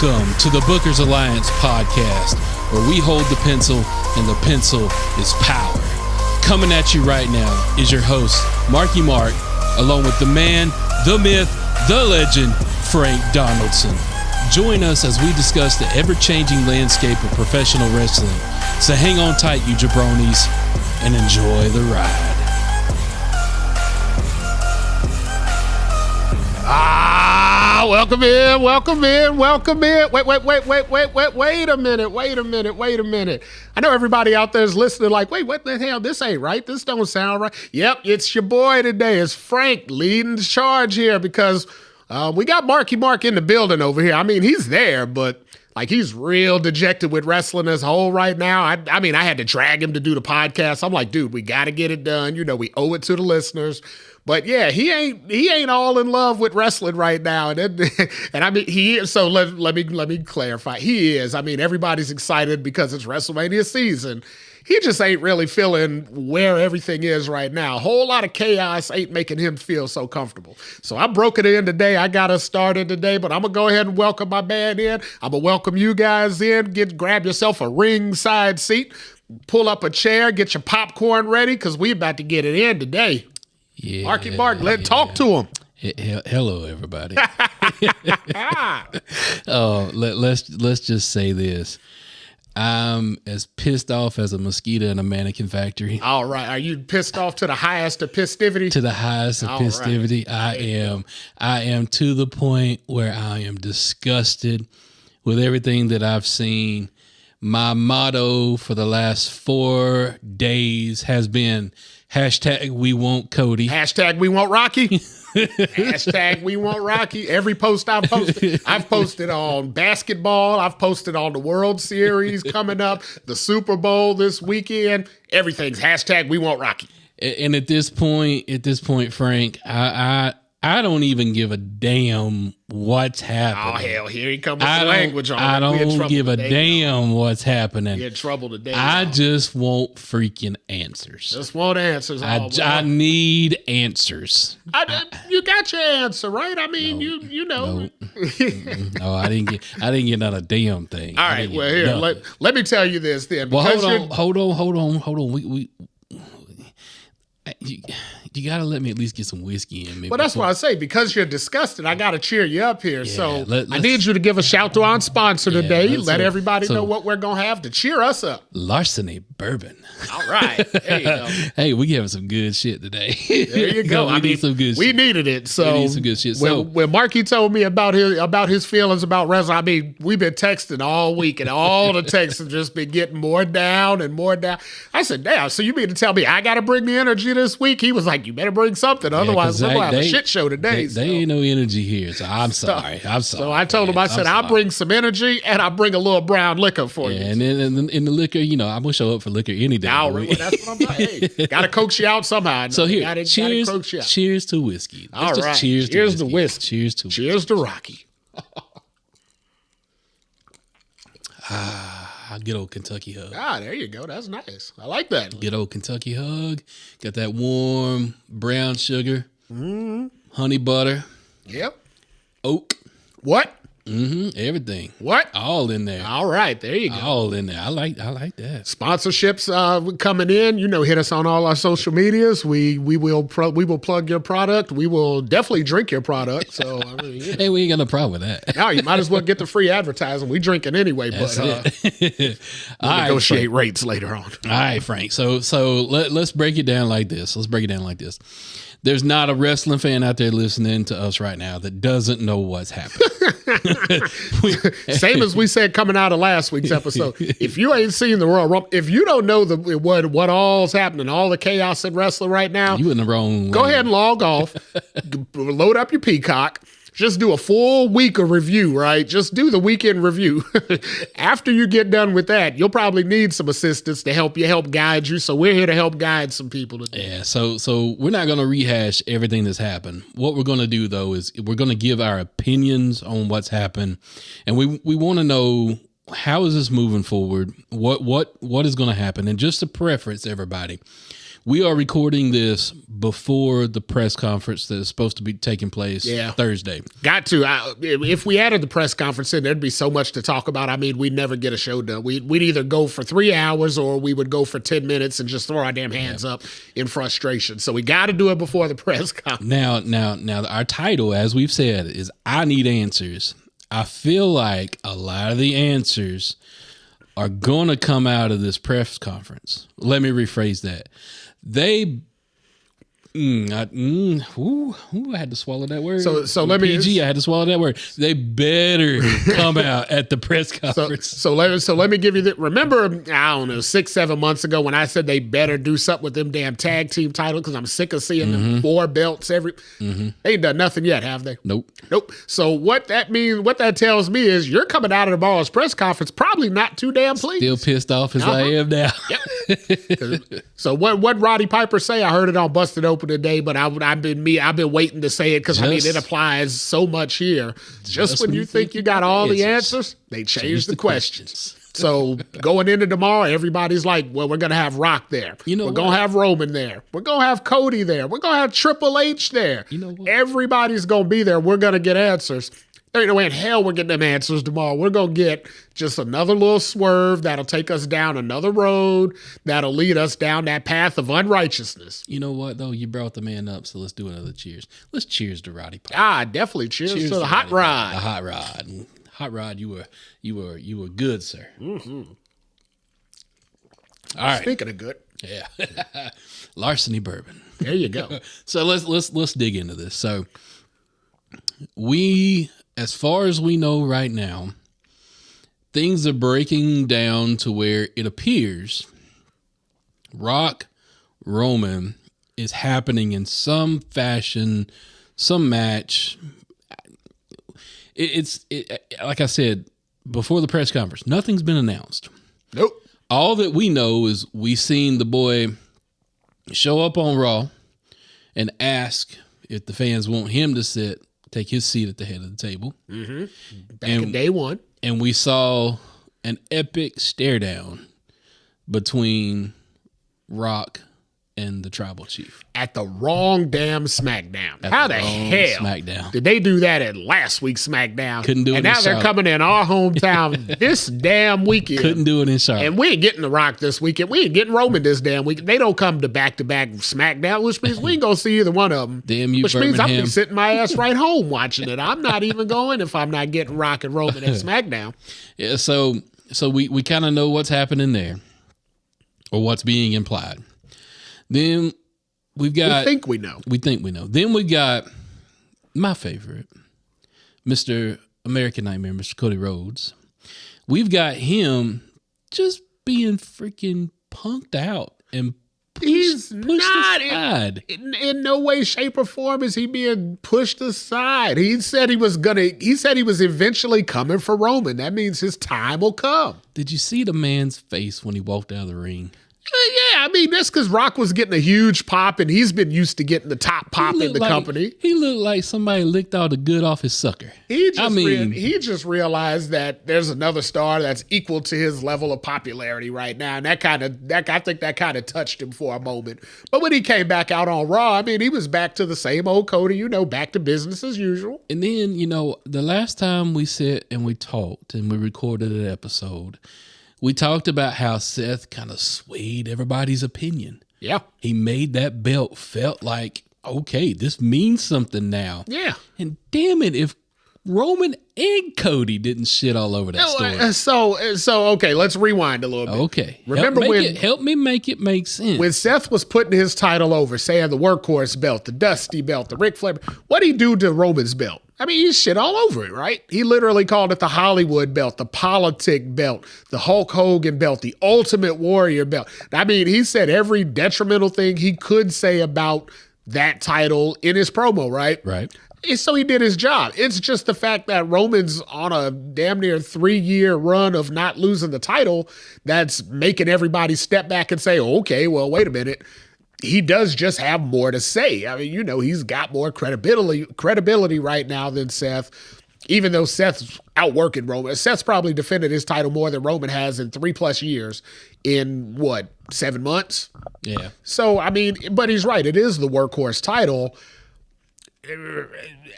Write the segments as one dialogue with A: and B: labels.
A: Welcome to the Bookers Alliance podcast, where we hold the pencil and the pencil is power. Coming at you right now is your host, Marky Mark, along with the man, the myth, the legend, Frank Donaldson. Join us as we discuss the ever-changing landscape of professional wrestling. So hang on tight, you jabronis, and enjoy the ride.
B: Welcome in. Wait a minute. I know everybody out there is listening like, wait, what the hell? This ain't right. This don't sound right. Yep, it's your boy today. It's Frank leading the charge here because we got Marky Mark in the building over here. I mean, he's there, but like he's real dejected with wrestling as a whole right now. I mean, I had to drag him to do the podcast. I'm like, dude, we got to get it done. You know, we owe it to the listeners. But yeah, he ain't all in love with wrestling right now, and I mean he is. So let me clarify. He is. I mean, everybody's excited because it's WrestleMania season. He just ain't really feeling where everything is right now. A whole lot of chaos ain't making him feel so comfortable. So I broke it in today. I got us started today, but I'm gonna go ahead and welcome my man in. I'm gonna welcome you guys in. Grab yourself a ringside seat, pull up a chair, get your popcorn ready, because we about to get it in today.
A: Yeah,
B: Marky Mark, talk to him.
A: Hello, everybody. Let's just say this. I'm as pissed off as a mosquito in a mannequin factory.
B: All right. Are you pissed off to the highest of festivity?
A: To the highest of festivity. Right. I am to the point where I am disgusted with everything that I've seen. My motto for the last 4 days has been hashtag we want Cody.
B: Hashtag we want Rocky. Hashtag we want Rocky. Every post I've posted on basketball. I've posted on the World Series coming up, the Super Bowl this weekend. Everything's hashtag we want Rocky.
A: And at this point, Frank, I don't even give a damn what's happening.
B: Oh, hell, here he comes with the language on it.
A: I don't give a damn what's happening.
B: You're in trouble today.
A: I just want freaking answers.
B: Just want answers.
A: I need answers.
B: You got your answer, right? I mean, you know.
A: No, I didn't get not a damn thing.
B: All right, well, here, let me tell you this then.
A: Well, hold on. You got to let me at least get some whiskey in me.
B: Well, that's what I say. Because you're disgusted, I got to cheer you up here. Yeah, so I need you to give a shout to our sponsor today. Let everybody know what we're going to have to cheer us up.
A: Larceny Bourbon.
B: All right. There you go.
A: Hey, we having some good shit today.
B: There you go.
A: We need some good shit.
B: We needed it. So
A: we need some good shit.
B: When Marky told me about his feelings about wrestling, I mean, we've been texting all week, and all the texts have just been getting more down and more down. I said, damn, so you mean to tell me I got to bring the energy this week? He was like, you better bring something. Otherwise, we're going to have a shit show today.
A: They ain't no energy here, so I'm sorry.
B: So I told him, I said, I'll bring some energy, and I'll bring a little brown liquor for you.
A: And then in the liquor, I'm going to show up for liquor any day.
B: That's what I'm saying. Hey, got to coax you out somehow.
A: So here, cheers to whiskey.
B: All right. Cheers to whiskey. Cheers to Rocky.
A: Good old Kentucky hug.
B: There you go. That's nice. I like that.
A: Good old Kentucky hug. Got that warm brown sugar, honey butter.
B: Yep.
A: Oak.
B: What?
A: Everything.
B: What?
A: All in there.
B: All right. There you go.
A: All in there. I like that.
B: Sponsorships coming in. Hit us on all our social medias. We will plug your product. We will definitely drink your product. So I mean,
A: hey, we ain't got no problem with that.
B: No, you might as well get the free advertising. We drinking anyway,
A: That's
B: but
A: it.
B: we'll negotiate rates later on.
A: All right, Frank. So let's break it down like this. There's not a wrestling fan out there listening to us right now that doesn't know what's happening.
B: Same as we said coming out of last week's episode. If you ain't seen the Royal Rumble, if you don't know what all's happening, all the chaos in wrestling right now,
A: you in the wrong.
B: Go ahead and log off, load up your Peacock. Just do a full week of review, right? Just do the weekend review. After you get done with that, you'll probably need some assistance to help guide you. So we're here to help guide some people today.
A: Yeah, so we're not going to rehash everything that's happened. What we're going to do, though, is we're going to give our opinions on what's happened. And we want to know, how is this moving forward? What is going to happen? And just to preference everybody, We are recording this before the press conference that is supposed to be taking place Thursday.
B: Got to. If we added the press conference in, there'd be so much to talk about. I mean, we'd never get a show done. We'd either go for 3 hours or we would go for 10 minutes and just throw our damn hands up in frustration. So we got to do it before the press conference.
A: Now, our title, as we've said, is I Need Answers. I feel like a lot of the answers are going to come out of this press conference. Let me rephrase that. I had to swallow that word.
B: So let me.
A: I had to swallow that word. They better come out at the press conference.
B: So let me give you the. Remember, I don't know, 6-7 months ago when I said they better do something with them damn tag team titles because I'm sick of seeing them 4 belts every. They ain't done nothing yet, have they?
A: Nope.
B: So what that means, what that tells me is you're coming out of tomorrow's press conference probably not too damn pleased.
A: Still pissed off as I am now.
B: Yep. So what Roddy Piper say? I heard it on Busted Open today, but I've been waiting to say it because I mean it applies so much here. Just when you think you got all the answers, they change the questions. So going into tomorrow, everybody's like, well, we're going to have Rock there. We're going to have Roman there. We're going to have Cody there. We're going to have Triple H there.
A: You know what?
B: Everybody's going to be there. We're going to get answers. There ain't no way in hell we're getting them answers tomorrow. We're going to get just another little swerve that'll take us down another road that'll lead us down that path of unrighteousness.
A: You know what, though? You brought the man up, so let's do another cheers. Let's cheers to Roddy Piper.
B: Definitely. Cheers to the Hot Rod.
A: The Hot Rod. Hot Rod, you were good, sir.
B: Mm-hmm.
A: All right.
B: Speaking of good.
A: Yeah. Larceny bourbon.
B: There you go.
A: So let's dig into this. So as far as we know right now, things are breaking down to where it appears Rock Roman is happening in some fashion, some match. It's like I said before the press conference, nothing's been announced.
B: Nope.
A: All that we know is we seen the boy show up on Raw and ask if the fans want him to take his seat at the head of the table.
B: Mm-hmm. Back in day one.
A: And we saw an epic stare down between Rock and the Tribal Chief.
B: At the wrong damn SmackDown. How the hell
A: SmackDown
B: did they do that at last week's SmackDown?
A: Couldn't do it.
B: And now they're coming in our hometown this damn weekend.
A: Couldn't do it in Charlotte.
B: And we ain't getting The Rock this weekend. We ain't getting Roman this damn weekend. They don't come to back-to-back SmackDown, which means we ain't gonna see either one of them.
A: Damn you,
B: which means I'm
A: Birmingham.
B: be sitting my ass right home watching it. I'm not even going if I'm not getting Rock and Roman at SmackDown.
A: Yeah, so we kind of know what's happening there, or what's being implied. Then we think we know. Then we got my favorite, Mr. American Nightmare, Mr. Cody Rhodes. We've got him just being freaking punked out and pushed aside.
B: In no way, shape, or form is he being pushed aside. He said he was eventually coming for Roman. That means his time will come.
A: Did you see the man's face when he walked out of the ring?
B: Yeah, I mean, that's because Rock was getting a huge pop, and he's been used to getting the top pop in the company.
A: He looked like somebody licked all the good off his sucker.
B: He just realized that there's another star that's equal to his level of popularity right now, and I think that kind of touched him for a moment. But when he came back out on Raw, I mean, he was back to the same old Cody, back to business as usual.
A: And then, the last time we sat and we talked and we recorded an episode, we talked about how Seth kind of swayed everybody's opinion.
B: Yeah.
A: He made that belt felt like, okay, this means something now.
B: Yeah.
A: And damn it, if Roman and Cody didn't shit all over that story.
B: So okay, let's rewind a little bit.
A: Okay.
B: Remember
A: help me make it make sense.
B: When Seth was putting his title over, saying the workhorse belt, the Dusty belt, the Ric Flair, what'd he do to Roman's belt? I mean, he shit all over it, right? He literally called it the Hollywood belt, the politic belt, the Hulk Hogan belt, the Ultimate Warrior belt. I mean, he said every detrimental thing he could say about that title in his promo, right?
A: Right.
B: So he did his job. It's just the fact that Roman's on a damn near 3-year run of not losing the title that's making everybody step back and say, okay, well, wait a minute. He does just have more to say. I mean, he's got more credibility right now than Seth. even though Seth's outworking Roman. Seth's probably defended his title more than Roman has in 3+ years in, 7 months?
A: Yeah.
B: So, I mean, but he's right. It is the workhorse title.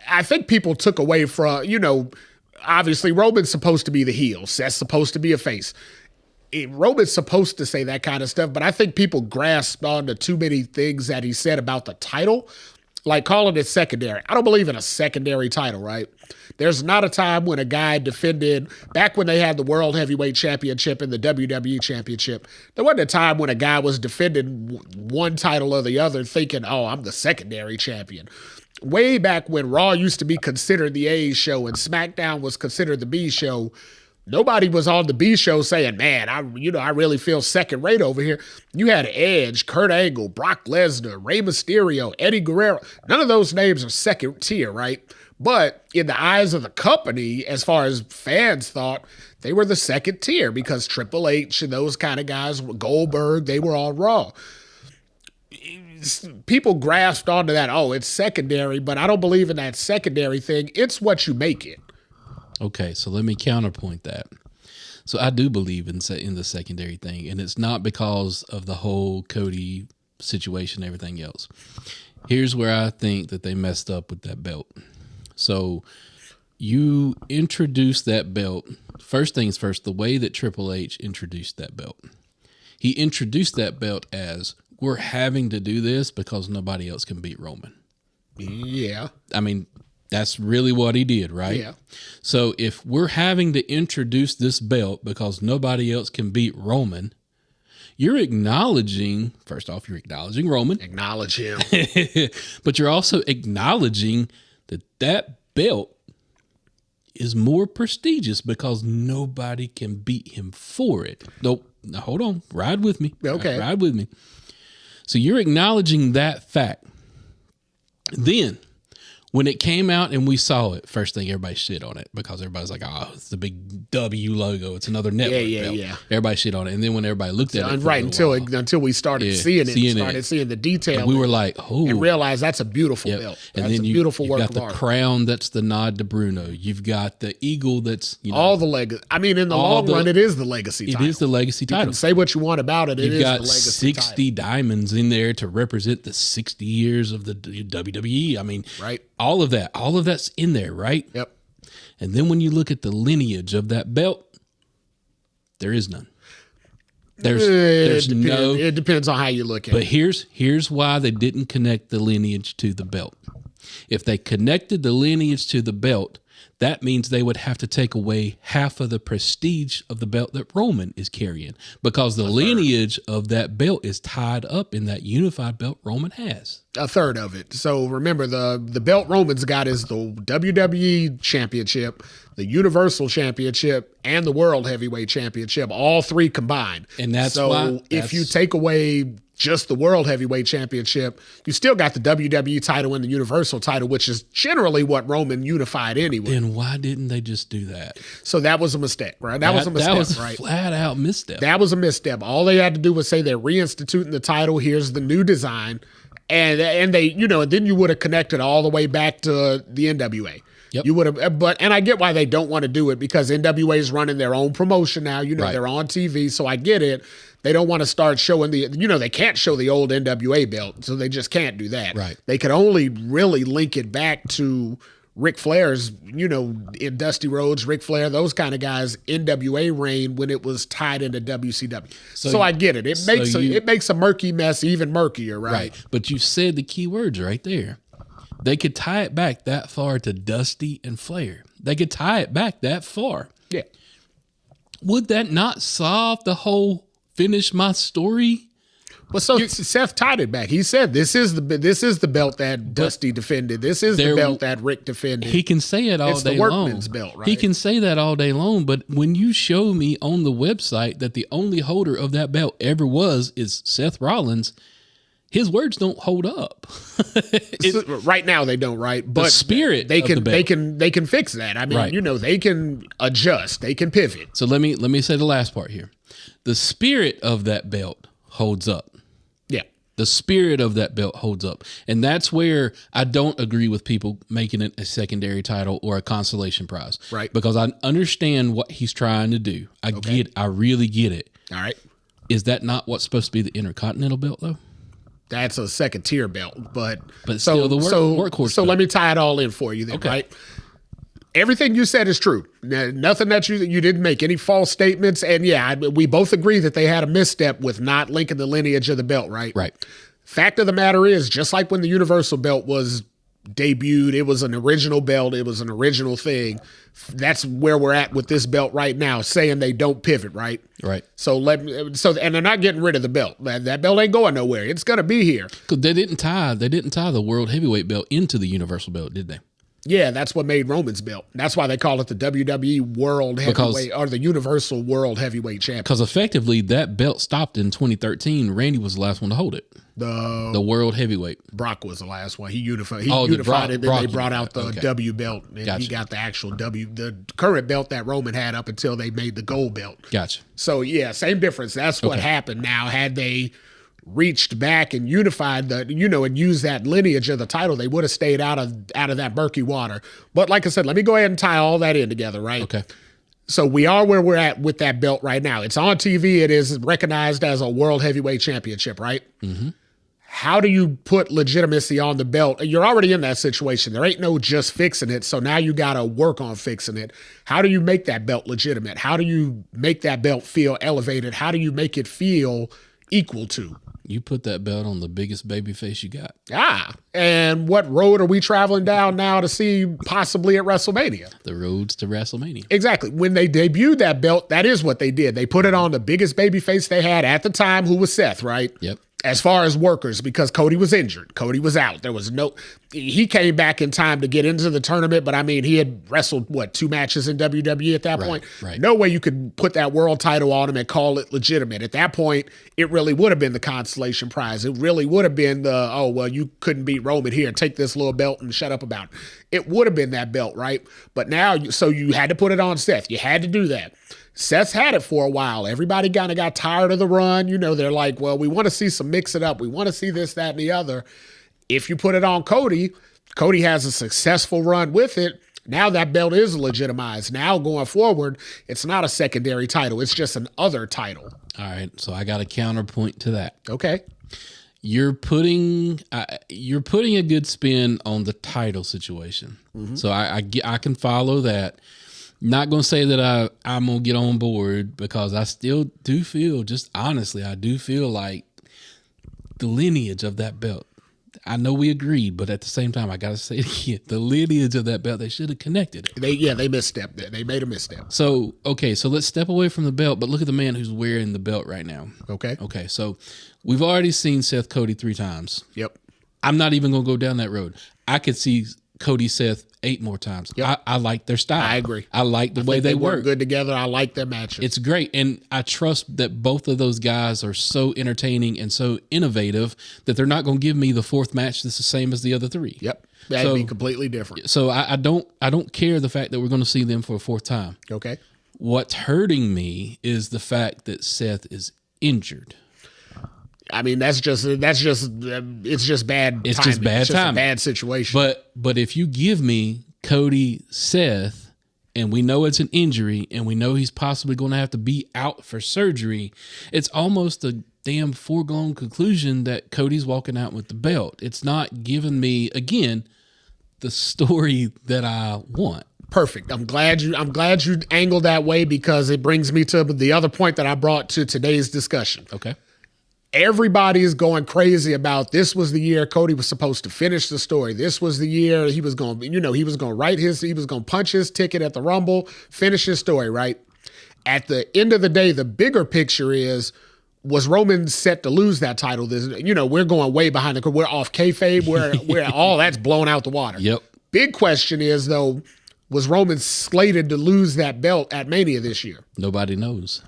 B: I think people took away from, obviously Roman's supposed to be the heel. Seth's supposed to be a face. Roman's supposed to say that kind of stuff, but I think people grasped onto too many things that he said about the title, like calling it secondary. I don't believe in a secondary title, right? There's not a time when a guy defended, back when they had the World Heavyweight Championship and the WWE Championship, there wasn't a time when a guy was defending one title or the other thinking, oh, I'm the secondary champion. Way back when Raw used to be considered the A show and SmackDown was considered the B show, nobody was on the B show saying, man, I really feel second rate over here. You had Edge, Kurt Angle, Brock Lesnar, Rey Mysterio, Eddie Guerrero. None of those names are second tier, right? But in the eyes of the company, as far as fans thought, they were the second tier because Triple H and those kind of guys, Goldberg, they were all Raw. People grasped onto that, oh, it's secondary, but I don't believe in that secondary thing. It's what you make it.
A: Okay, so let me counterpoint that. So I do believe in the secondary thing, and it's not because of the whole Cody situation and everything else. Here's where I think that they messed up with that belt. So you introduce that belt, first things first, the way that Triple H introduced that belt. He introduced that belt as, we're having to do this because nobody else can beat Roman.
B: Yeah.
A: I mean, that's really what he did, right?
B: Yeah.
A: So if we're having to introduce this belt because nobody else can beat Roman, you're acknowledging, first off, you're acknowledging Roman.
B: Acknowledge him.
A: But you're also acknowledging that belt is more prestigious because nobody can beat him for it. Nope. Now, hold on. Ride with me.
B: Okay.
A: Ride with me. So you're acknowledging that fact. Then, when it came out and we saw it, first thing, everybody shit on it because everybody's like, oh, it's the big W logo. It's another network belt.
B: Yeah.
A: Everybody shit on it. And then when everybody looked at it,
B: right, until we started seeing the detail.
A: And we were like, oh.
B: And realized that's a beautiful belt.
A: And
B: that's
A: then
B: a beautiful work
A: got
B: of
A: the
B: art.
A: crown that's the nod to Bruno. You've got the eagle that's,
B: all the legacy. I mean, in the long run, it is the legacy title.
A: It is the legacy title.
B: You can say what you want about it.
A: You've
B: is
A: got
B: the legacy
A: 60 diamonds in there to represent the 60 years of the WWE. I mean,
B: right.
A: All of that's in there, right?
B: Yep.
A: And then when you look at the lineage of that belt, there is none.
B: It depends on how you look at it.
A: But here's why they didn't connect the lineage to the belt. If they connected the lineage to the belt, that means they would have to take away half of the prestige of the belt that Roman is carrying because the lineage of that belt is tied up in that unified belt Roman has.
B: A third of it. So remember, the belt Roman's got is the WWE Championship, the Universal Championship, and the World Heavyweight Championship, all three combined.
A: And that's
B: so if you take away just the World Heavyweight Championship, you still got the WWE title and the Universal title, which is generally what Roman unified anyway.
A: Then why didn't they just do that?
B: So that was a mistake, right? That was a misstep,
A: that was
B: right?
A: Flat out misstep.
B: That was a misstep. All they had to do was say they're reinstituting the title. Here's the new design. And they, then you would have connected all the way back to the NWA.
A: Yep.
B: You would have, and I get why they don't want to do it because NWA is running their own promotion now.
A: Right.
B: They're on TV, so I get it. They don't want to start showing they can't show the old NWA belt, so they just can't do that.
A: Right.
B: They could only really link it back to Ric Flair's, in Dusty Rhodes, Ric Flair, those kind of guys, NWA reign when it was tied into WCW. So I get it. It makes a murky mess even murkier, right?
A: Right. But you said the key words right there. They could tie it back that far to Dusty and Flair. They could tie it back that far.
B: Yeah.
A: Would that not solve the whole finish my story?
B: Well, Seth tied it back. He said, "This is the belt that Dusty defended. This is the belt that Rick defended."
A: He can say it all
B: it's
A: day
B: the
A: long.
B: workman's belt, right?
A: He can say that all day long. But when you show me on the website that the only holder of that belt ever is Seth Rollins, his words don't hold up.
B: Right now they don't, right? But
A: the spirit
B: they
A: of
B: can
A: the belt.
B: they can fix that. I mean,
A: Right.
B: they can adjust. They can pivot.
A: So let me say the last part here. The spirit of that belt holds up.
B: Yeah.
A: The spirit of that belt holds up. And that's where I don't agree with people making it a secondary title or a consolation prize.
B: Right.
A: Because I understand what he's trying to do. I really get it.
B: All right.
A: Is that not what's supposed to be the Intercontinental belt, though?
B: That's a second tier belt. But
A: still the workhorse.
B: So
A: belt.
B: let me tie it all in for you then, right? Everything you said is true. Nothing that you didn't make any false statements. And yeah, we both agree that they had a misstep with not linking the lineage of the belt, right?
A: Right.
B: Fact of the matter is, just like when the Universal belt was debuted, it was an original belt. It was an original thing. That's where we're at with this belt right now, saying they don't pivot, right?
A: Right.
B: And they're not getting rid of the belt. That belt ain't going nowhere. It's going to be here.
A: Because they didn't tie the World Heavyweight belt into the Universal belt, did they?
B: Yeah, that's what made Roman's belt. That's why they call it the WWE World Heavyweight or the Universal World Heavyweight Champion.
A: Because effectively, that belt stopped in 2013. Randy was the last one to hold it. The World Heavyweight.
B: Brock was the last one. He unified it. Then they brought out the W belt, and he got the actual the current belt that Roman had up until they made the gold belt.
A: Gotcha.
B: So yeah, same difference. That's what happened. Now, had they reached back and unified and used that lineage of the title, they would have stayed out of that murky water. But like I said, let me go ahead and tie all that in together, right?
A: Okay.
B: So we are where we're at with that belt right now. It's on TV. It is recognized as a World Heavyweight Championship, right? Mm-hmm. How do you put legitimacy on the belt? You're already in that situation. There ain't no just fixing it. So now you got to work on fixing it. How do you make that belt legitimate? How do you make that belt feel elevated? How do you make it feel equal to?
A: You put that belt on the biggest baby face you got.
B: And what road are we traveling down now to see possibly at WrestleMania?
A: The roads to WrestleMania.
B: Exactly. When they debuted that belt, that is what they did. They put it on the biggest baby face they had at the time, who was Seth, right?
A: Yep.
B: As far as workers, because Cody was injured. Cody was out. He came back in time to get into the tournament, but I mean, he had wrestled, 2 matches in WWE at that point?
A: Right.
B: No way you could put that world title on him and call it legitimate. At that point, it really would have been the consolation prize. It really would have been you couldn't beat Roman, here, take this little belt and shut up about it. It would have been that belt, right? But now, so you had to put it on Seth. You had to do that. Seth's had it for a while. Everybody kind of got tired of the run. They're like, well, we want to see some mix it up. We want to see this, that, and the other. If you put it on Cody, Cody has a successful run with it. Now that belt is legitimized. Now going forward, it's not a secondary title. It's just an other title.
A: All right. So I got a counterpoint to that.
B: Okay.
A: You're putting a good spin on the title situation. Mm-hmm. So I can follow that. Not going to say that I'm going to get on board, because I still do feel, just honestly, I do feel like the lineage of that belt, I know we agreed, but at the same time, I got to say it again, the lineage of that belt, they should have connected it.
B: They misstepped there. They made a misstep.
A: So let's step away from the belt, but look at the man who's wearing the belt right now.
B: Okay.
A: So we've already seen Seth Cody 3 times.
B: Yep.
A: I'm not even going to go down that road. I could see Cody Seth 8 more times.
B: Yep.
A: I like their style.
B: I agree.
A: I like the way they work
B: good together. I like their matches.
A: It's great. And I trust that both of those guys are so entertaining and so innovative that they're not going to give me the 4th match that's the same as the other 3.
B: Yep. That'd be completely different.
A: So I don't care the fact that we're going to see them for a 4th time.
B: Okay.
A: What's hurting me is the fact that Seth is injured.
B: I mean, it's just bad.
A: It's
B: timing.
A: just bad
B: It's
A: timing.
B: just a bad situation.
A: But if you give me Cody Seth, and we know it's an injury, and we know he's possibly going to have to be out for surgery, it's almost a damn foregone conclusion that Cody's walking out with the belt. It's not giving me, again, the story that I want.
B: Perfect. I'm glad you angled that way, because it brings me to the other point that I brought to today's discussion.
A: Okay.
B: Everybody is going crazy about this was the year Cody was supposed to finish the story. This was the year he was going to punch his ticket at the Rumble, finish his story, right? At the end of the day, the bigger picture was Roman set to lose that title? We're going way behind the curve. We're off kayfabe. We're all that's blown out the water.
A: Yep.
B: Big question is, though, was Roman slated to lose that belt at Mania this year?
A: Nobody knows.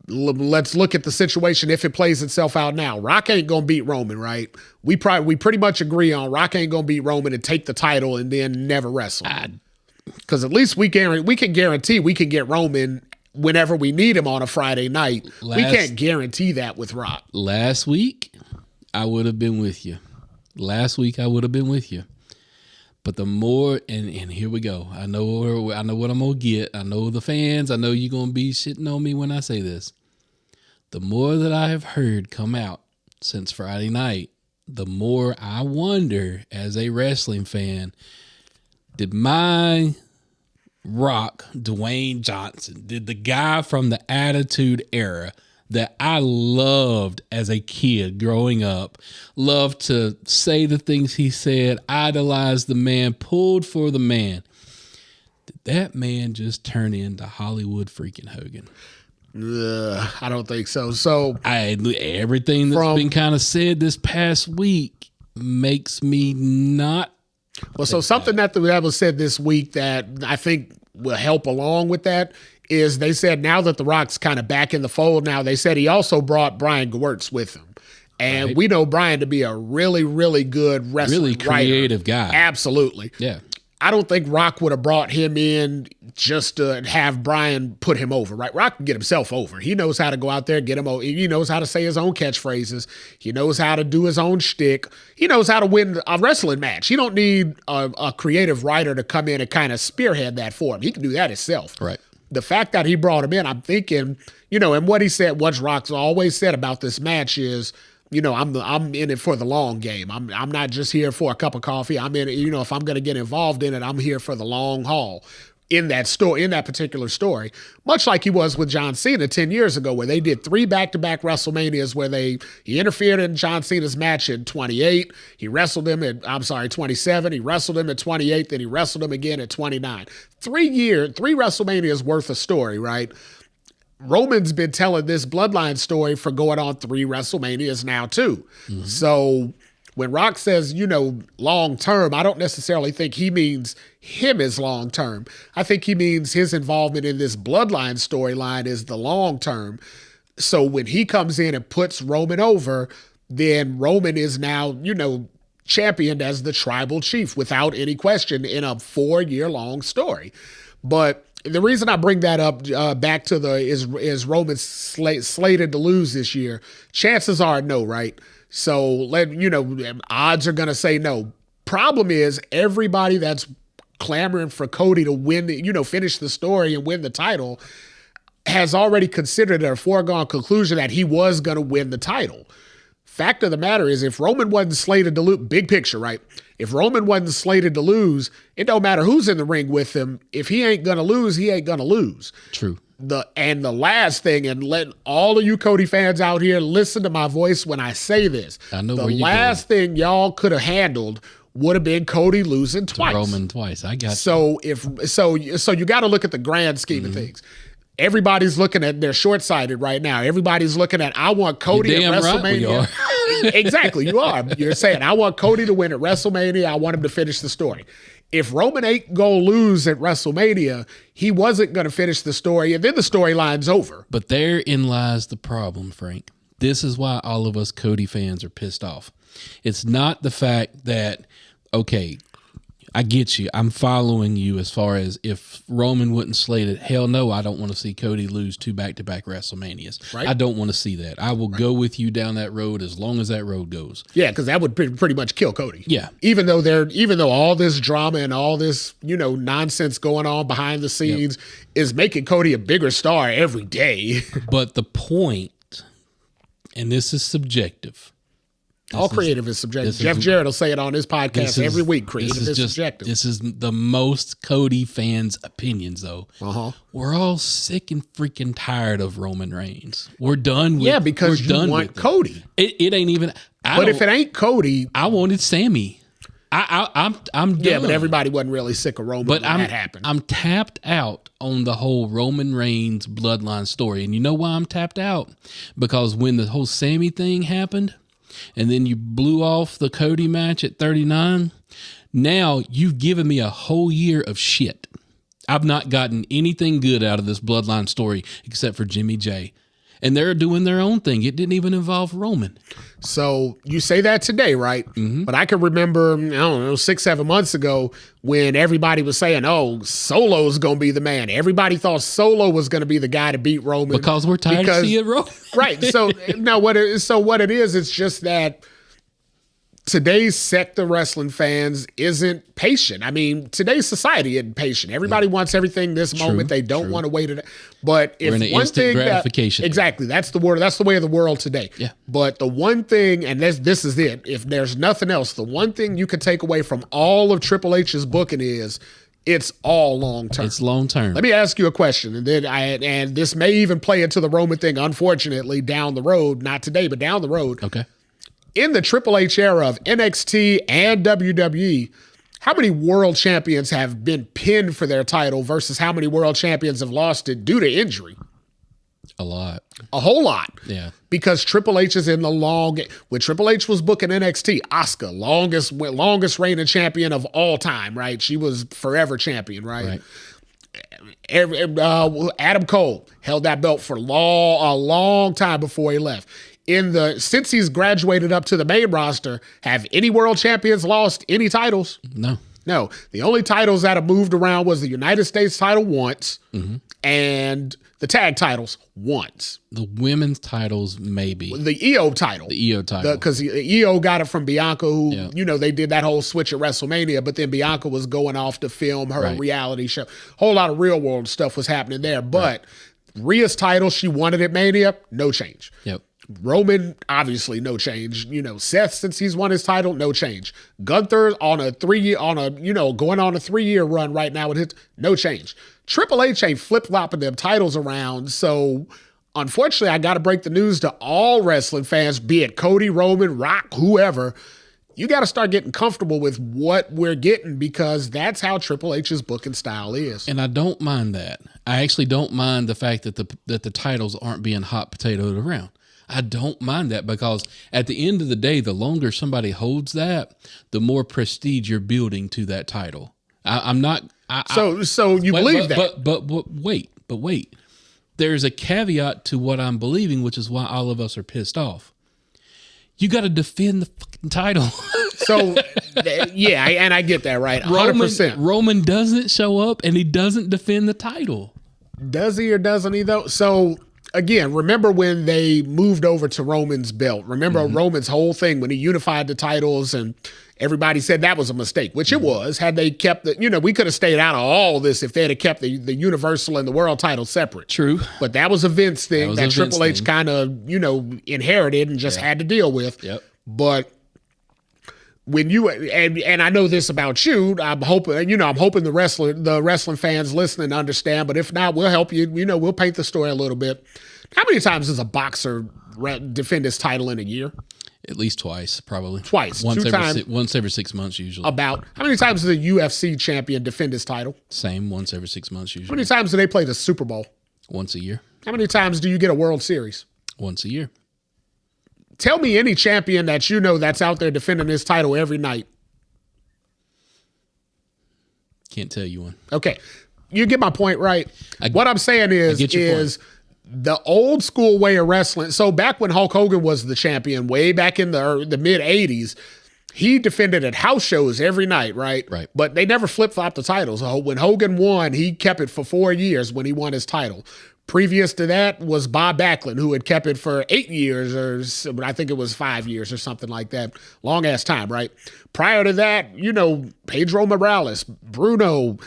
B: Let's look at the situation if it plays itself out now. Rock ain't going to beat Roman, right? We pretty much agree on Rock ain't going to beat Roman and take the title and then never wrestle. Because at least we can guarantee we can get Roman whenever we need him on a Friday night. We can't guarantee that with Rock.
A: Last week, I would have been with you. Last week, I would have been with you. But the more, and here we go. I know what I'm going to get. I know the fans. I know you're going to be shitting on me when I say this. The more that I have heard come out since Friday night, the more I wonder, as a wrestling fan, did my Rock, Dwayne Johnson, did the guy from the Attitude Era that I loved as a kid growing up, loved to say the things he said, idolized the man, pulled for the man, did that man just turn into Hollywood freaking Hogan?
B: I don't think so. So
A: everything that's been kind of said this past week makes me not.
B: Well, so something that was said this week that I think will help along with that is they said now that The Rock's kind of back in the fold now, they said he also brought Brian Gewirtz with him. And we know Brian to be a really, really good wrestling
A: really creative
B: writer.
A: Guy.
B: Absolutely.
A: Yeah.
B: I don't think Rock would have brought him in just to have Brian put him over, right? Rock can get himself over. He knows how to go out there, get him over. He knows how to say his own catchphrases. He knows how to do his own shtick. He knows how to win a wrestling match. He don't need a creative writer to come in and kind of spearhead that for him. He can do that himself.
A: Right.
B: The fact that he brought him in, I'm thinking, and what he said, what Rock's always said about this match is, I'm in it for the long game. I'm not just here for a cup of coffee. I'm in it, if I'm going to get involved in it, I'm here for the long haul in that story, in that particular story, much like he was with John Cena 10 years ago, where they did 3 back-to-back WrestleManias where he interfered in John Cena's match in 28. He wrestled him at, 27. He wrestled him at 28. Then he wrestled him again at 29. 3 WrestleManias worth of story, right? Roman's been telling this bloodline story for going on 3 WrestleManias now too. Mm-hmm. So when Rock says, long term, I don't necessarily think he means him as long term. I think he means his involvement in this bloodline storyline is the long term. So when he comes in and puts Roman over, then Roman is now, championed as the tribal chief without any question in a 4-year-long story. But the reason I bring that up back to is Roman slated to lose this year. Chances are no, right? So odds are going to say no. Problem is everybody that's clamoring for Cody to win, finish the story and win the title has already considered it a foregone conclusion that he was going to win the title. Fact of the matter is, if Roman wasn't slated to lose, big picture, right? If Roman wasn't slated to lose, it don't matter who's in the ring with him. If he ain't going to lose, he ain't going to lose.
A: True.
B: The last thing, and let all of you Cody fans out here listen to my voice when I say this.
A: I know
B: the last thing y'all could have handled would have been Cody losing twice.
A: Roman twice. I got
B: so you got to look at the grand scheme of things. Everybody's looking at, they're short-sighted right now. Everybody's looking at, I want Cody at WrestleMania. Right, exactly, you are. You're saying, I want Cody to win at WrestleMania. I want him to finish the story. If Roman ain't going to lose at WrestleMania, he wasn't going to finish the story, and then the storyline's over.
A: But therein lies the problem, Frank. This is why all of us Cody fans are pissed off. It's not the fact that, okay, I get you. I'm following you as far as if Roman wouldn't slate it. Hell no, I don't want to see Cody lose 2 back-to-back WrestleManias. Right. I don't want to see that. I will go with you down that road as long as that road goes.
B: Yeah, because that would pretty much kill Cody.
A: Yeah.
B: Even though all this drama and all this, nonsense going on behind the scenes is making Cody a bigger star every day.
A: But the point, and this is subjective.
B: All creative is subjective. Jeff Jarrett will say it on his podcast every week. Creative is subjective.
A: This is the most Cody fans' opinions, though. We're all sick and freaking tired of Roman Reigns. We're done with
B: because you want Cody.
A: It ain't even.
B: But if it ain't Cody,
A: I wanted Sammy. I'm done.
B: Yeah, but everybody wasn't really sick of Roman when that happened.
A: I'm tapped out on the whole Roman Reigns bloodline story. And you know why I'm tapped out? Because when the whole Sammy thing happened, and then you blew off the Cody match at 39, now you've given me a whole year of shit. I've not gotten anything good out of this bloodline story except for Jimmy J. And they're doing their own thing. It didn't even involve Roman.
B: So you say that today, right? Mm-hmm. But I can remember, 6-7 months ago when everybody was saying, Solo's going to be the man. Everybody thought Solo was going to be the guy to beat Roman.
A: Because we're tired of seeing Roman.
B: Right. So now what it is, it's just that today's sect of wrestling fans isn't patient. I mean, today's society isn't patient. Everybody wants everything this moment. They don't want to wait it. But if
A: We're in an
B: one
A: instant
B: thing
A: gratification.
B: exactly, that's the word. That's the way of the world today.
A: Yeah.
B: But the one thing, and this is it. If there's nothing else, the one thing you can take away from all of Triple H's booking is it's all long term.
A: It's long term.
B: Let me ask you a question, and then and this may even play into the Roman thing. Unfortunately, down the road, not today, but down the road.
A: Okay.
B: In the Triple H era of NXT and WWE, how many world champions have been pinned for their title versus how many world champions have lost it due to injury?
A: A lot.
B: A whole lot.
A: Yeah.
B: Because Triple H is in the when Triple H was booking NXT, Asuka, longest reigning champion of all time, right? She was forever champion, right? Adam Cole held that belt for a long time before he left. Since he's graduated up to the main roster, have any world champions lost any titles?
A: No.
B: No. The only titles that have moved around was the United States title once and the tag titles once.
A: The women's titles, maybe.
B: The EO title. Because EO got it from Bianca, who, they did that whole switch at WrestleMania, but then Bianca was going off to film her reality show. Whole lot of real world stuff was happening there. But Rhea's title, she won it at Mania, no change.
A: Yep.
B: Roman, obviously, no change. Seth, since he's won his title, no change. Gunther going on a 3-year run right now with his, no change. Triple H ain't flip-flopping them titles around. So, unfortunately, I got to break the news to all wrestling fans, be it Cody, Roman, Rock, whoever. You got to start getting comfortable with what we're getting because that's how Triple H's booking style is.
A: And I don't mind that. I actually don't mind the fact that the titles aren't being hot potatoed around. I don't mind that because at the end of the day, the longer somebody holds that, the more prestige you're building to that title. I'm not.
B: So you believe that?
A: But wait. There's a caveat to what I'm believing, which is why all of us are pissed off. You got to defend the fucking title.
B: So, yeah, and I get that, right? 100%.
A: Roman doesn't show up and he doesn't defend the title.
B: Does he or doesn't he, though? So, again, remember when they moved over to Roman's belt? Remember Roman's whole thing when he unified the titles and everybody said that was a mistake, which it was. Had they kept we could have stayed out of all this if they'd have kept the Universal and the World title separate.
A: True.
B: But that was a Vince thing that Triple H kind of, inherited and just had to deal with.
A: Yep.
B: But when you and I know this about you, I'm hoping the wrestling fans listening understand. But if not, we'll help you. We'll paint the story a little bit. How many times does a boxer defend his title in a year?
A: At least twice, probably.
B: Twice.
A: Once every 6 months, usually.
B: About how many times does a UFC champion defend his title?
A: Same, once every 6 months, usually.
B: How many times do they play the Super Bowl?
A: Once a year.
B: How many times do you get a World Series?
A: Once a year.
B: Tell me any champion that that's out there defending his title every night.
A: Can't tell you one.
B: Okay. You get my point, right? What I'm saying is the old school way of wrestling. So back when Hulk Hogan was the champion, way back in the mid 80s, he defended at house shows every night, right?
A: Right.
B: But they never flip-flopped the titles. When Hogan won, he kept it for 4 years when he won his title. Previous to that was Bob Backlund, who had kept it for 8 years, or I think it was 5 years or something like that. Long ass time, right? Prior to that, Pedro Morales, Bruno,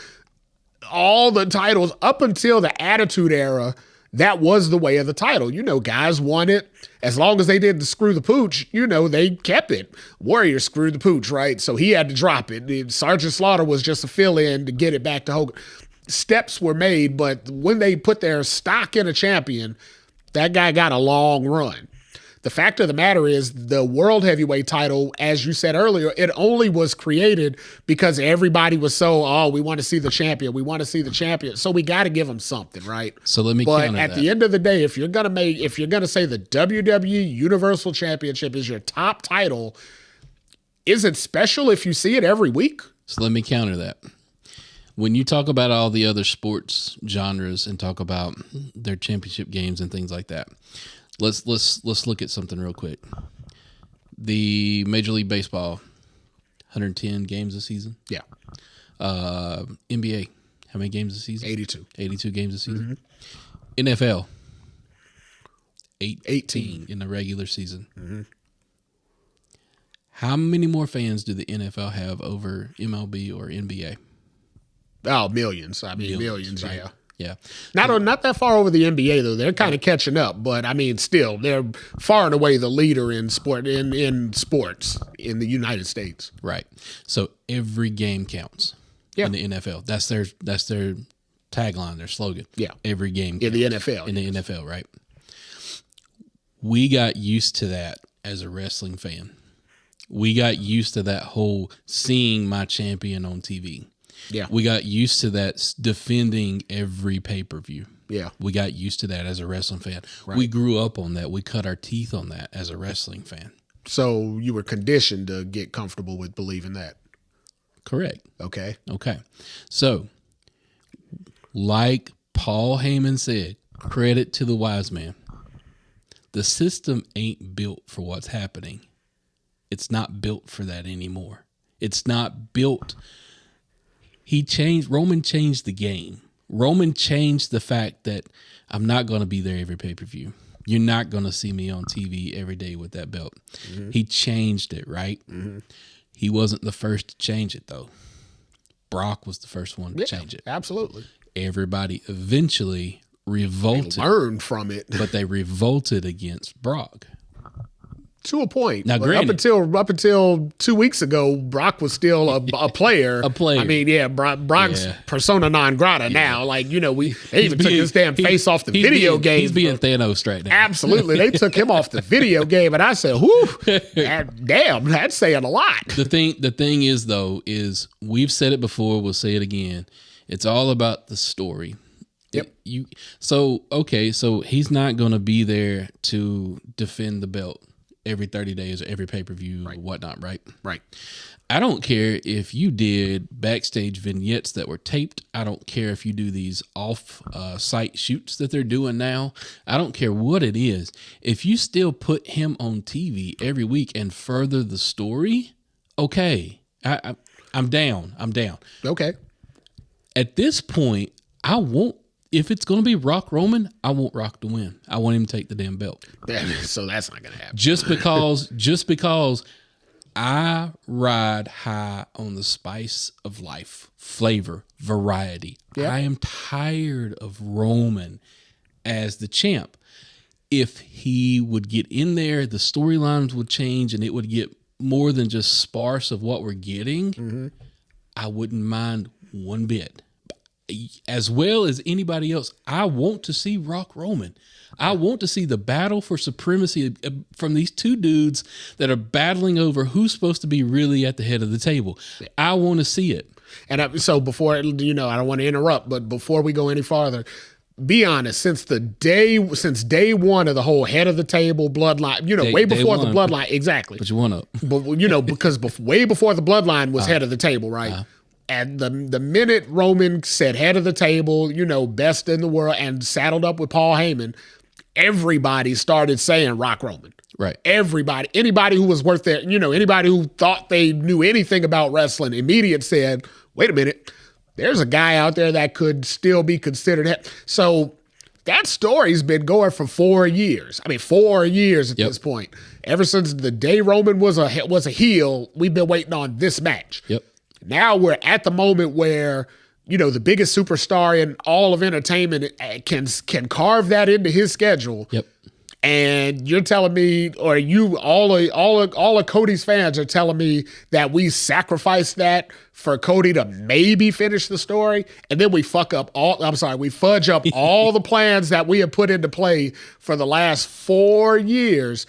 B: all the titles up until the Attitude Era, that was the way of the title. Guys won it. As long as they didn't screw the pooch, they kept it. Warrior screwed the pooch, right? So he had to drop it. Sergeant Slaughter was just a fill-in to get it back to Hogan. Steps were made, but when they put their stock in a champion, that guy got a long run. The fact of the matter is the World Heavyweight title, as you said earlier, it only was created because everybody was we want to see the champion. We want to see the champion. So we got to give them something, right?
A: So let me
B: But at the end of the day, if you're going to say the WWE Universal Championship is your top title, is it special if you see it every week?
A: So let me counter that. When you talk about all the other sports genres and talk about their championship games and things like that, let's look at something real quick. The Major League Baseball, 110 games a season.
B: Yeah.
A: NBA, how many games a season?
B: 82.
A: 82 games a season. NFL, 18 in the regular season. How many more fans do the NFL have over MLB or NBA?
B: Oh, millions. I mean, millions,
A: right?
B: yeah.
A: Yeah.
B: Not that far over the NBA though. They're kind of catching up, but I mean, still, they're far and away the leader in sports in the United States.
A: Right. So every game counts in the NFL. That's their tagline, their slogan.
B: Yeah.
A: Every game
B: In
A: counts.
B: the NFL.
A: In the NFL, right? We got used to that as a wrestling fan. We got used to that whole seeing my champion on TV.
B: Yeah.
A: We got used to that defending every pay-per-view.
B: Yeah.
A: We got used to that as a wrestling fan.
B: Right.
A: We grew up on that. We cut our teeth on that as a wrestling fan.
B: So you were conditioned to get comfortable with believing that.
A: Correct.
B: Okay.
A: Okay. So, like Paul Heyman said, credit to the wise man. The system ain't built for what's happening. It's not built for that anymore. It's not built. Roman changed the game. Roman changed the fact that I'm not going to be there every pay-per-view. You're not going to see me on TV every day with that belt. Mm-hmm. He changed it, right? Mm-hmm. He wasn't the first to change it, though. Brock was the first one to change it.
B: Absolutely.
A: Everybody eventually revolted.
B: They learned from it.
A: But they revolted against Brock.
B: To a point.
A: Now, granted,
B: up until 2 weeks ago, Brock was still a player.
A: A player.
B: I mean, Brock's persona non grata now. Like, they even took his damn face off the video game.
A: He's being Thanos right now.
B: Absolutely. They took him off the video game, and I said, whew, damn, that's saying a lot.
A: The thing is, though, is we've said it before, we'll say it again. It's all about the story.
B: Yep.
A: So he's not going to be there to defend the belt every 30 days or every pay-per-view or whatnot, right?
B: Right.
A: I don't care if you did backstage vignettes that were taped. I don't care if you do these off-site shoots that they're doing now. I don't care what it is. If you still put him on TV every week and further the story, okay. I'm down.
B: Okay.
A: At this point, if it's going to be Rock Roman, I want Rock to win. I want him to take the damn belt.
B: So that's not going to happen.
A: Just because I ride high on the spice of life, flavor, variety. Yep. I am tired of Roman as the champ. If he would get in there, the storylines would change and it would get more than just sparse of what we're getting. Mm-hmm. I wouldn't mind one bit. As well as anybody else, I want to see Rock Roman. I want to see the battle for supremacy from these two dudes that are battling over who's supposed to be really at the head of the table. I want to see it.
B: And so before, I don't want to interrupt, but before we go any farther, be honest, since day one of the whole head of the table bloodline, way before the bloodline, exactly.
A: But you want to.
B: But, because way before the bloodline was head of the table, right? And the minute Roman said head of the table, best in the world, and saddled up with Paul Heyman, everybody started saying Rock Roman.
A: Right.
B: Everybody, anybody who was worth their, anybody who thought they knew anything about wrestling, immediate said, wait a minute, there's a guy out there that could still be considered. So that story's been going for 4 years. I mean, 4 years at this point. Ever since the day Roman was a heel, we've been waiting on this match.
A: Yep.
B: Now we're at the moment where, the biggest superstar in all of entertainment can carve that into his schedule.
A: Yep.
B: And you're telling me, or all of Cody's fans are telling me that we sacrificed that for Cody to maybe finish the story, and then we fudge up all the plans that we have put into play for the last 4 years.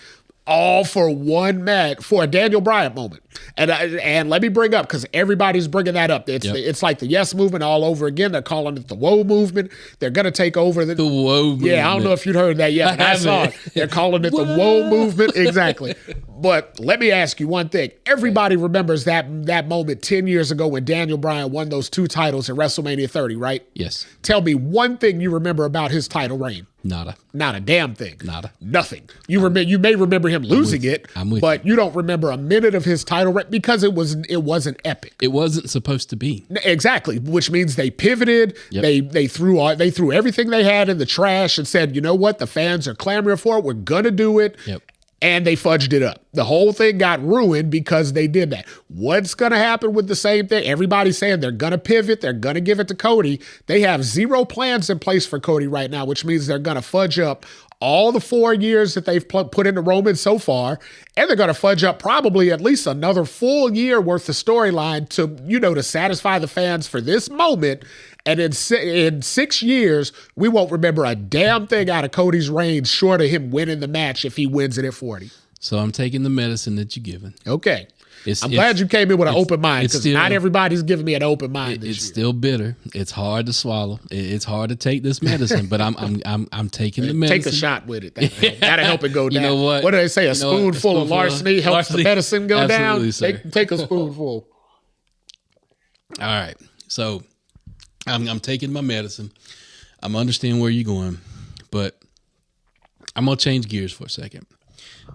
B: All for one match, for a Daniel Bryan moment. And let me bring up, because everybody's bringing that up. It's like the Yes Movement all over again. They're calling it the Woe Movement. They're going to take over the Woe Movement. Yeah, I don't know if you'd heard that yet, but I saw it. They're calling it the Woe Movement. Exactly. But let me ask you one thing. Everybody remembers that moment 10 years ago when Daniel Bryan won those 2 titles at WrestleMania 30, right?
A: Yes.
B: Tell me one thing you remember about his title reign.
A: Nada.
B: Not a damn thing.
A: Nada.
B: Nothing. You may remember him losing it, but you don't remember a minute of his title reign because it wasn't epic.
A: It wasn't supposed to be.
B: Exactly, which means they pivoted. Yep. They threw everything they had in the trash and said, you know what, the fans are clamoring for it. We're gonna do it.
A: Yep.
B: and they fudged it up. The whole thing got ruined because they did that. What's going to happen with the same thing? Everybody's saying they're going to pivot. They're going to give it to Cody. They have zero plans in place for Cody right now, which means they're going to fudge up all the 4 years that they've put into Roman so far, and they're going to fudge up probably at least another full year worth of storyline to satisfy the fans for this moment. And in 6 years, we won't remember a damn thing out of Cody's reign short of him winning the match if he wins it at 40.
A: So I'm taking the medicine that you're giving.
B: Okay. I'm glad you came in with an open mind, because not everybody's giving me an open mind this year.
A: It's still bitter. It's hard to swallow. It's hard to take this medicine, but I'm taking the medicine.
B: Take a shot with it. That'll help it go down.
A: You know what?
B: What do they say? A spoonful of larceny helps the medicine go
A: Absolutely,
B: down?
A: Sir.
B: Take a spoonful.
A: All right. So I'm taking my medicine. I'm understanding where you're going, but I'm going to change gears for a second.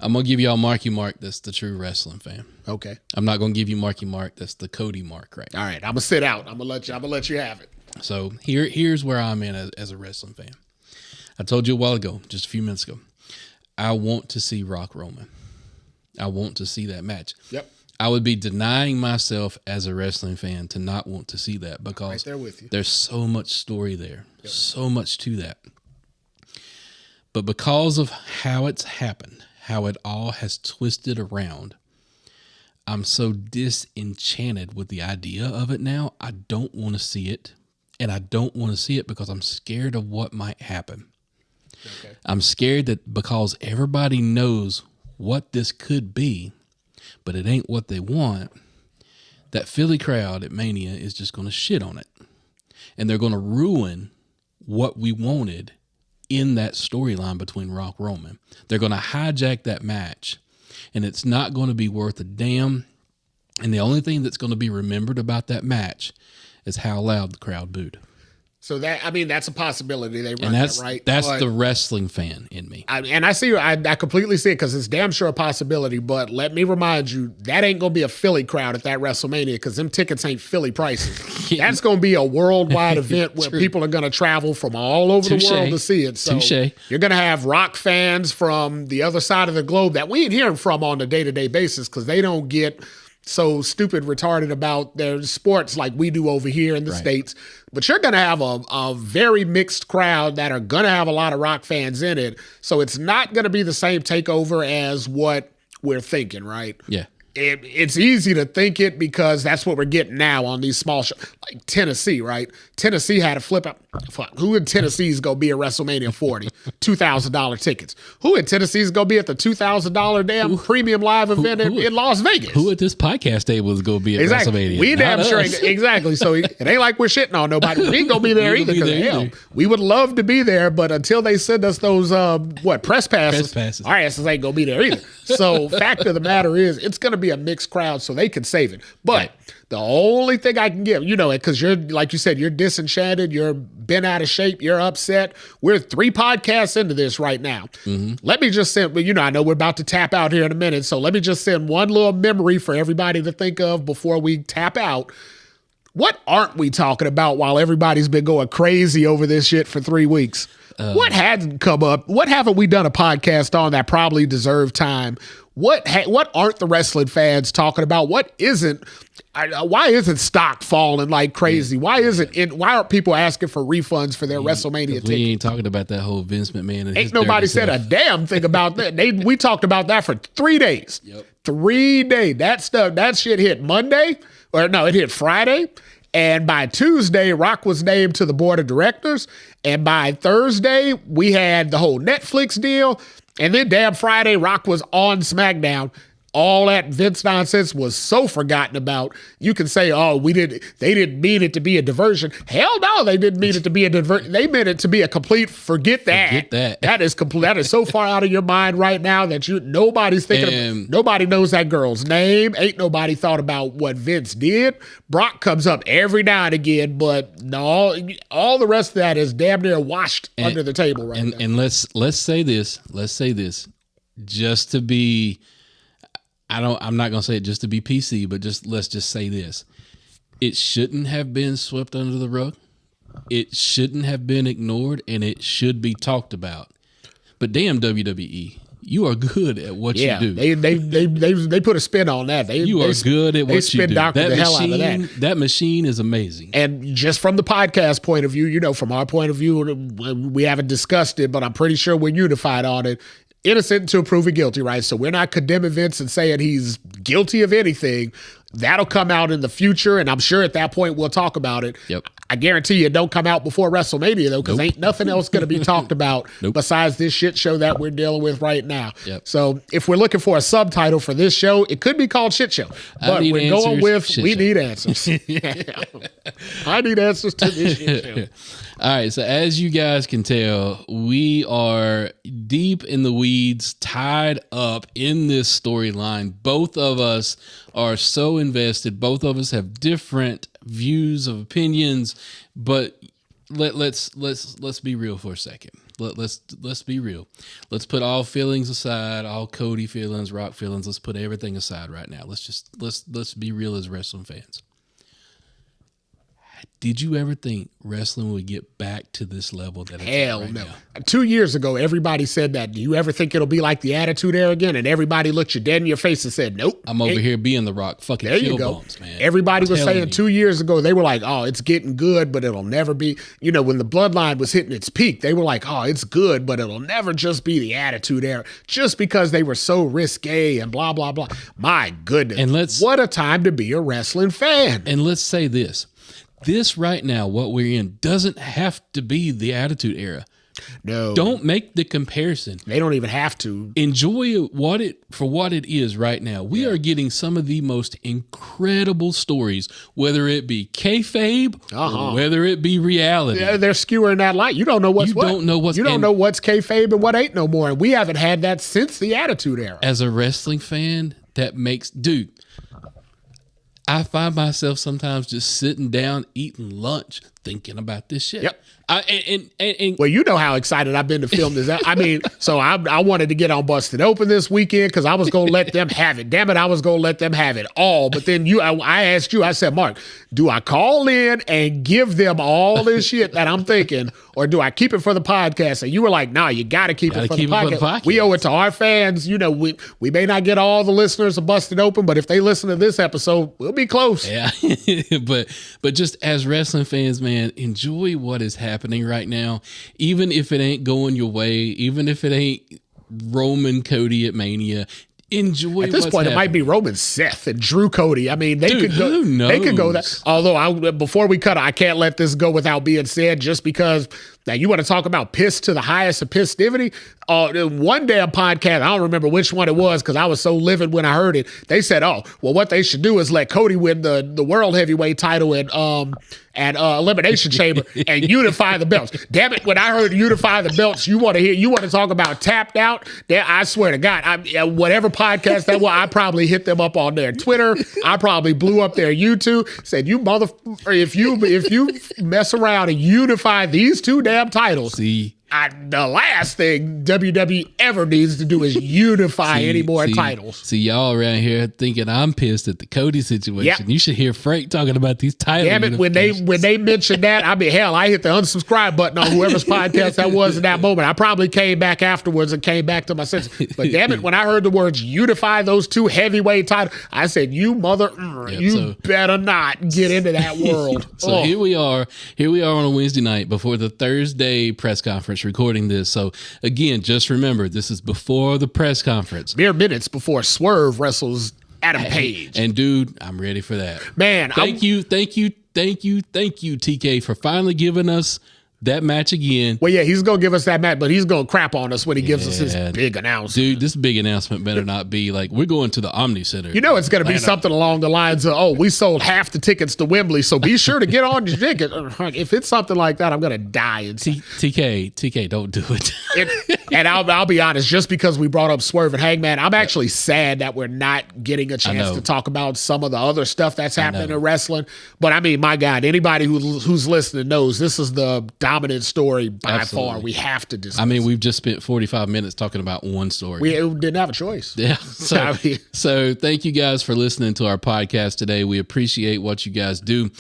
A: I'm going to give y'all Marky Mark that's the true wrestling fan.
B: Okay.
A: I'm not going to give you Marky Mark that's the Cody Mark right now.
B: All right. I'm going to sit out. I'm going to let you have it.
A: So here's where I'm in as a wrestling fan. I told you a while ago, just a few minutes ago, I want to see Rock Roman. I want to see that match.
B: Yep.
A: I would be denying myself as a wrestling fan to not want to see that, because
B: right there with you.
A: There's so much story there, so much to that. But because of how it's happened, how it all has twisted around, I'm so disenchanted with the idea of it now. I don't want to see it, and I don't want to see it because I'm scared of what might happen. Okay. I'm scared that because everybody knows what this could be, but it ain't what they want, that Philly crowd at Mania is just going to shit on it. And they're going to ruin what we wanted in that storyline between Rock Roman. They're going to hijack that match, and it's not going to be worth a damn. And the only thing that's going to be remembered about that match is how loud the crowd booed.
B: So that's a possibility. They run that right.
A: That's the wrestling fan in me.
B: I completely see it, because it's damn sure a possibility. But let me remind you, that ain't going to be a Philly crowd at that WrestleMania, because them tickets ain't Philly prices. That's going to be a worldwide event where people are going to travel from all over the world to see it. So you're going to have Rock fans from the other side of the globe that we ain't hearing from on a day-to-day basis, because they don't get so stupid retarded about their sports like we do over here in the States. But you're going to have a very mixed crowd that are going to have a lot of Rock fans in it. So it's not going to be the same takeover as what we're thinking, right?
A: Yeah.
B: It's easy to think it because that's what we're getting now on these small shows. Like Tennessee, right? Tennessee had a flip out. Fuck, who in Tennessee is going to be at WrestleMania 40? $2,000 tickets. Who in Tennessee is going to be at the $2,000 damn premium live event in Las Vegas?
A: Who at this podcast table is going to be at WrestleMania?
B: We damn sure. Exactly. So it ain't like we're shitting on nobody. We ain't going to be there either, because hell, we would love to be there, but until they send us those, press passes. Our asses ain't going to be there either. So fact of the matter is, it's going to be a mixed crowd, so they can save it. But the only thing I can give, because you're, like you said, you're disenchanted, you're bent out of shape, you're upset. We're 3 podcasts into this right now. Mm-hmm. Let me just send, I know we're about to tap out here in a minute, so let me just send one little memory for everybody to think of before we tap out. What aren't we talking about while everybody's been going crazy over this shit for 3 weeks? What hasn't come up? What haven't we done a podcast on that probably deserved time? What aren't the wrestling fans talking about? What isn't? Why isn't stock falling like crazy? Why aren't people asking for refunds for their WrestleMania tickets?
A: We ain't talking about that whole Vince McMahon and
B: ain't nobody said a damn thing about that. We talked about that for 3 days.
A: Yep.
B: 3 days. That shit hit Monday, it hit Friday. And by Tuesday, Rock was named to the board of directors. And by Thursday, we had the whole Netflix deal. And then damn Friday, Rock was on SmackDown. All that Vince nonsense was so forgotten about. You can say, they didn't mean it to be a diversion. Hell no, they didn't mean it to be a diversion. They meant it to be a complete forget that.
A: Forget that.
B: That is so far out of your mind right now that nobody's thinking nobody knows that girl's name. Ain't nobody thought about what Vince did. Brock comes up every now and again, but no, all the rest of that is damn near washed under the table right now.
A: And let's say this, just to be, I'm not going to say it just to be PC, but let's just say this. It shouldn't have been swept under the rug. It shouldn't have been ignored, and it should be talked about. But damn WWE, you are good at what you do.
B: They put a spin on that.
A: You are good at what you do.
B: They spin doctor the hell out of that.
A: That machine is amazing.
B: And just from the podcast point of view, from our point of view, we haven't discussed it, but I'm pretty sure we're unified on it. Innocent until proven guilty, right? So we're not condemning Vince and saying he's guilty of anything. That'll come out in the future, and I'm sure at that point we'll talk about it.
A: Yep.
B: I guarantee you it don't come out before WrestleMania, though, because ain't nothing else going to be talked about besides this shit show that we're dealing with right now.
A: Yep.
B: So if we're looking for a subtitle for this show, it could be called Shit Show. But we're going with We Need Answers. I need answers to this shit show.
A: All right, so as you guys can tell, we are deep in the weeds, tied up in this storyline. Both of us are so invested. Both of us have different views of opinions, but let's be real for a second. Let's be real. Let's put all feelings aside, all Cody feelings, Rock feelings. Let's put everything aside right now. Let's be real as wrestling fans. Did you ever think wrestling would get back to this level that it's
B: Hell
A: at right
B: no.
A: now?
B: 2 years ago, everybody said that. Do you ever think it'll be like the Attitude Era again? And everybody looked you dead in your face and said, nope.
A: I'm over here being the Rock. Fucking
B: there
A: chill
B: you go.
A: bumps, man.
B: Everybody was saying
A: you.
B: 2 years ago, they were like, oh, it's getting good, but it'll never be. When the Bloodline was hitting its peak, they were like, oh, it's good, but it'll never just be the Attitude Era, just because they were so risque and blah, blah, blah. My goodness.
A: And
B: what a time to be a wrestling fan.
A: And let's say this. This right now, what we're in, doesn't have to be the Attitude Era.
B: No.
A: Don't make the comparison.
B: They don't even have to.
A: Enjoy what it is right now. We are getting some of the most incredible stories, whether it be kayfabe or whether it be reality.
B: Yeah, they're skewering that light. You don't know what's what. You don't know what's kayfabe and what ain't no more. And we haven't had that since the Attitude Era.
A: As a wrestling fan, that makes... Dude, I find myself sometimes just sitting down eating lunch thinking about this shit.
B: Yep.
A: And
B: well, you know how excited I've been to film this. I mean, so I wanted to get on Busted Open this weekend because I was going to let them have it. Damn it, I was going to let them have it all. But then I asked you, I said, Mark, do I call in and give them all this shit that I'm thinking, or do I keep it for the podcast? And you were like, no, you got to keep it for the podcast. We owe it to our fans. We may not get all the listeners of Busted Open, but if they listen to this episode, we'll be close.
A: Yeah. but just as wrestling fans, man, enjoy what is happening right now, even if it ain't going your way, even if it ain't Roman Cody at Mania. Enjoy. At
B: this point, it might be Roman Seth and Drew Cody. I mean, they could go.
A: Who knows?
B: They could go that. Although, before we cut, I can't let this go without being said. Just because now you want to talk about piss to the highest of pissivity. One damn podcast, I don't remember which one it was because I was so livid when I heard it. They said, "Oh, well, what they should do is let Cody win the world heavyweight title at Elimination Chamber and unify the belts." Damn it! When I heard unify the belts, you want to talk about tapped out? I swear to God, whatever podcast that was, I probably hit them up on their Twitter. I probably blew up their YouTube. Said, "You if you mess around and unify these two damn titles."
A: See.
B: The last thing WWE ever needs to do is unify any more titles.
A: See, y'all around here thinking I'm pissed at the Cody situation. Yep. You should hear Frank talking about these titles.
B: Damn it, when they mentioned that, I mean, hell, I hit the unsubscribe button on whoever's podcast that was in that moment. I probably came back afterwards and came back to my senses. But damn it, when I heard the words unify those two heavyweight titles, I said, you better not get into that world.
A: Here we are on a Wednesday night before the Thursday press conference recording this. So again, just remember, this is before the press conference.
B: Mere minutes before Swerve wrestles Adam Page.
A: And dude, I'm ready for that.
B: Man,
A: thank you, TK, for finally giving us that match again.
B: Well, yeah, he's going to give us that match, but he's going to crap on us when he gives us his big announcement.
A: Dude, this big announcement better not be like, we're going to the Omni Center.
B: You know it's going to be something along the lines of, we sold half the tickets to Wembley, so be sure to get on your ticket. If it's something like that, I'm going to die.
A: TK, don't do it.
B: And I'll be honest, just because we brought up Swerve and Hangman, I'm actually sad that we're not getting a chance to talk about some of the other stuff that's happening in wrestling. But I mean, my God, anybody who's listening knows this is the dominant story by far. We have to discuss.
A: I mean, we've just spent 45 minutes talking about one story.
B: We didn't have a choice.
A: Yeah. So thank you guys for listening to our podcast today. We appreciate what you guys do.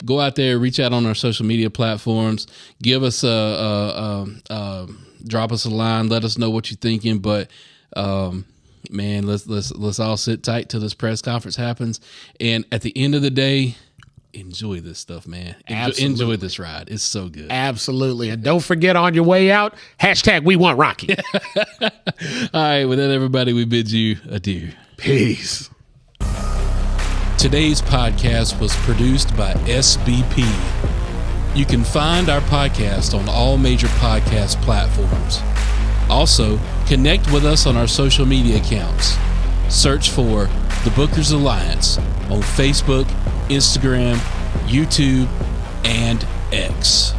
A: Go out there, reach out on our social media platforms, give us drop us a line, let us know what you're thinking. But Man, let's all sit tight till this press conference happens. And at the end of the day, enjoy this stuff, man. Enjoy this ride. It's so good.
B: Absolutely. And don't forget on your way out, hashtag we want Rocky.
A: All right. With that, everybody, we bid you adieu.
B: Peace.
A: Today's podcast was produced by SBP. You can find our podcast on all major podcast platforms. Also, connect with us on our social media accounts. Search for The Bookers Alliance on Facebook, Instagram, YouTube, and X.